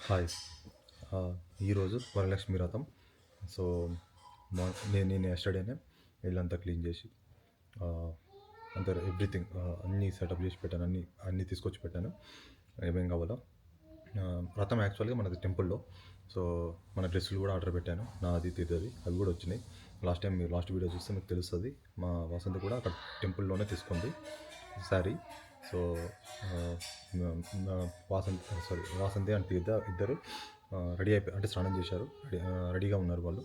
Hi. ఈరోజు వరలక్ష్మి వ్రతం. So, నేను యస్టర్‌డేనే ఇల్లంతా క్లీన్ చేసి అంతా ఎవ్రీథింగ్ అన్నీ సెటప్ చేసి పెట్టాను. అన్నీ తీసుకొచ్చి పెట్టాను. ఏమేం కావాలో. వ్రతం యాక్చువల్‌గా మనది టెంపుల్‌లో. సో, మన డ్రెస్సులు కూడా ఆర్డర్ పెట్టాను. నాది, తీర్థది అవి కూడా వచ్చినాయి. మీరు లాస్ట్ వీడియో చూస్తే మీకు తెలుస్తుంది. మా వసంతి కూడా అక్కడ టెంపుల్లోనే తీసుకుంది శారీ. సో, వాసంతి అండ్ తీర్థ ఇద్దరు రెడీ అయిపోయి అంటే స్నానం చేశారు. రెడీగా ఉన్నారు వాళ్ళు.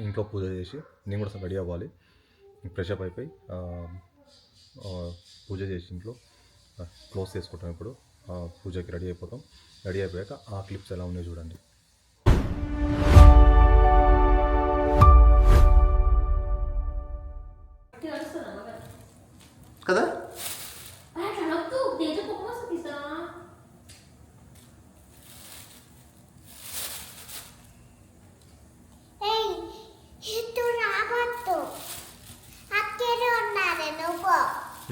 ఇంట్లో పూజ చేసి నేను కూడా రెడీ అవ్వాలి. ఫ్రెష్ అప్ అయిపోయి పూజ చేసి ఇంట్లో క్లోజ్ చేసుకుంటాం. ఇప్పుడు పూజకి రెడీ అయిపోతాం. రెడీ అయిపోయాక ఆ క్లిప్స్ ఎలా ఉన్నాయో చూడండి. కదా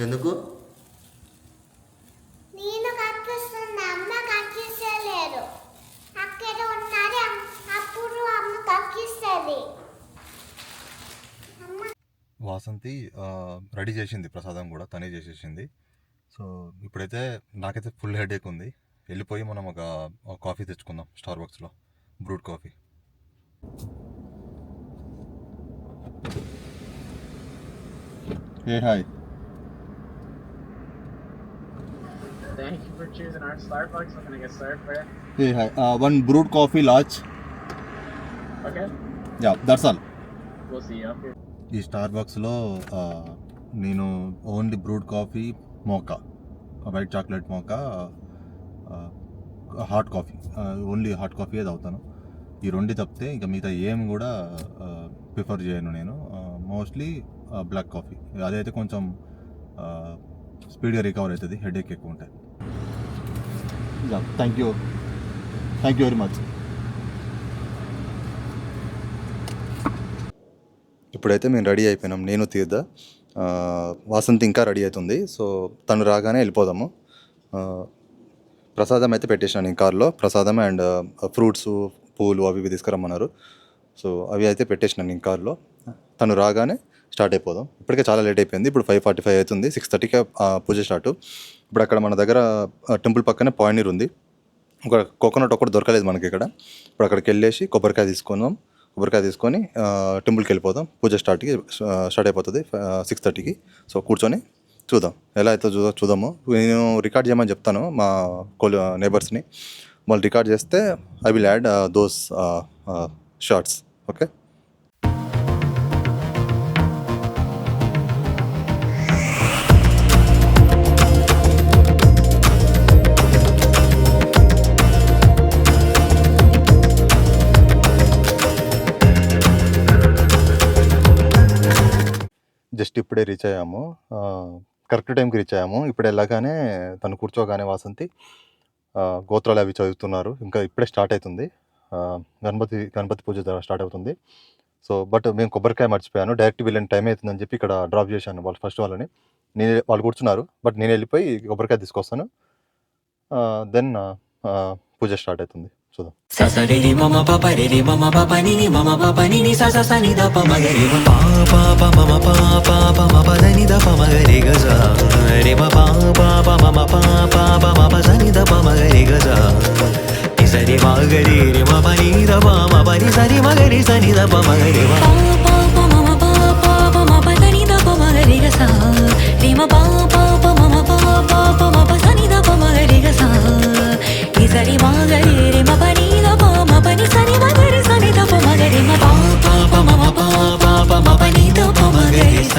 ఎందుకు నేను కక్కిస్తున్నా, అమ్మ కక్కిస్తలేదు. అక్కడ ఉన్నది, అప్పుడు అమ్మ కక్కిస్తుంది. వాసంతి రెడీ చేసింది, ప్రసాదం కూడా తనే చేసేసింది. సో ఇప్పుడైతే నాకైతే ఫుల్ హెడేక్ ఉంది. వెళ్ళిపోయి మనం ఒక కాఫీ తెచ్చుకుందాం స్టార్ బాక్స్లో, brood coffee. Hey, hi. Thank you for choosing our Starbucks. What can I get served for you? Hey, hi. One brewed coffee large. Okay. Yeah, that's all. We'll see you up here. ఈ star బాక్స్లో నేను only brewed coffee, mocha, white chocolate mocha, hot coffee, only hot coffee తాగుతాను. ఈ రెండు తప్పితే ఇంకా మిగతా ఏం కూడా ప్రిఫర్ చేయను నేను. Mostly black coffee. అదైతే కొంచెం స్పీడ్గా రికవర్ అవుతుంది, హెడేక్ ఎక్కువ ఉంటాయి. Thank you very much. ఇప్పుడైతే మేము రెడీ అయిపోయినాం, నేను తీర్థ. వాసంతి ఇంకా రెడీ అవుతుంది. సో తను రాగానే వెళ్ళిపోదాము. ప్రసాదం అయితే పెట్టేసినాను నేను కార్లో. ప్రసాదం అండ్ ఫ్రూట్స్, పూలు అవి ఇవి తీసుకురమ్మన్నారు. సో అవి అయితే పెట్టేసినాను నేను కార్లో. తను రాగానే స్టార్ట్ అయిపోదాం. ఇప్పటికే చాలా లేట్ అయిపోయింది. ఇప్పుడు 5:45 అవుతుంది. 6:30కే పూజ స్టార్ట్. ఇప్పుడు అక్కడ మన దగ్గర టెంపుల్ పక్కనే పాయనీర్ ఉంది. ఒక కోకోనట్ ఒకటి దొరకలేదు మనకి ఇక్కడ. ఇప్పుడు అక్కడికి వెళ్ళేసి కొబ్బరికాయ తీసుకొని టెంపుల్కి వెళ్ళిపోదాం. పూజ స్టార్ట్ అయిపోతుంది 6:30కి. సో కూర్చొని చూద్దాం, ఎలా అవుతుందో చూద్దాము. నేను రికార్డ్ చేయమని చెప్తాను మా నేబర్స్ని. వాళ్ళు రికార్డ్ చేస్తే I will add those shorts. Okay. Just ఇప్పుడే రీచ్ అయ్యాము, కరెక్ట్ టైంకి రీచ్ అయ్యాము. ఇప్పుడు వెళ్ళగానే తను కూర్చోగానే వాసంతి గోత్రాలు అవి చదువుతున్నారు. ఇంకా ఇప్పుడే స్టార్ట్ అవుతుంది. గణపతి పూజ స్టార్ట్ అవుతుంది. సో బట్ మేము కొబ్బరికాయ మర్చిపోయాను. డైరెక్ట్ వీళ్ళని టైం అవుతుందని చెప్పి ఇక్కడ డ్రాప్ చేశాను వాళ్ళని. వాళ్ళు కూర్చున్నారు, బట్ నేను వెళ్ళిపోయి కొబ్బరికాయ తీసుకొస్తాను. దెన్ పూజ స్టార్ట్ అవుతుంది. చూద్దాం. ససరిరి మమ పప రిరి మమ పప నిని మమ పప నిని సస సని ద ప మగరి మ పా పా ప మమ పా పా ప మ ప దని ద ప మగరి గజ రి మ పా పా ప మమ పా పా ప మ ప సని ద ప మగరి గజ ని సరి మగరి రి మ ప ని ద ప మ ప ని సరి మగరి సని ద ప మగరి మ పా పా ప మమ పా పా ప మ ప దని ద ప మగరి గజ రి మ పా పా ప మమ పా పా ప మ ప సని ద ప మగరి గజ ని సరి మగరి రి మ ప ని ద ప మ ప ని సరి మగరి సని ద ప మగరి మ పా పా ప మమ పా పా ప మ ప ని ద ప మగరి స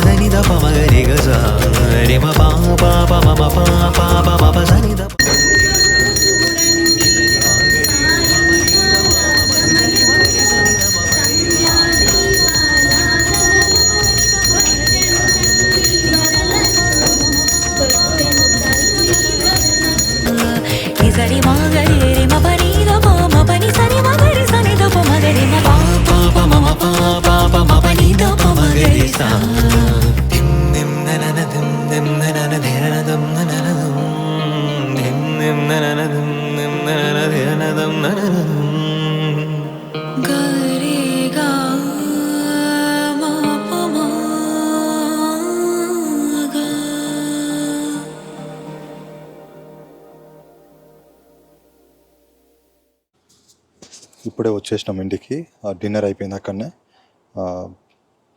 దని ద ప మగరి గజ రే మ పా పా ప మ మ పా పా ప మ ప సని ద సరి మగరి రే మ పని ద ప మ పని సరి మగరి సని ద ప మగరి మ పా పా ప మ మ పా పా ప మ ప ని ద ప మగరి సా దిం దిం నన దిం దిం నన ధన దం నన దం దిం దిం నన దిం దిం నన ధన దం నన గరి గా మ ప మ గ ఇప్పుడే వచ్చేసినాం ఇంటికి. డిన్నర్ అయిపోయింది అక్కడనే.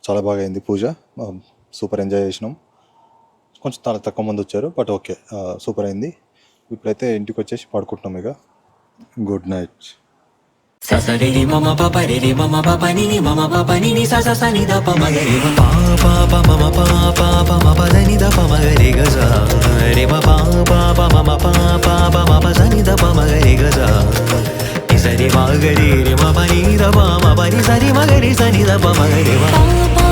చాలా బాగా అయింది పూజ. సూపర్ ఎంజాయ్ చేసినాం. కొంచెం చాలా తక్కువ మంది వచ్చారు, బట్ ఓకే, సూపర్ అయింది. ఇప్పుడైతే ఇంటికి వచ్చేసి పడుకుంటున్నాం ఇక. Good night. ససరి రి మమ ప పరి రి మమ ప పని ని మమ ప పని ని స స సని ద ప మగరి మ పా పా ప మమ పా పా ప మ ప దని ద ప మగరి గజ రే మ పా పా ప మమ పా పా ప మ ప సని ద ప మగరి గజ సరి మగరి రి మ పని ద ప మ పని సరి మగరి సని ద ప మగరి మ పా పా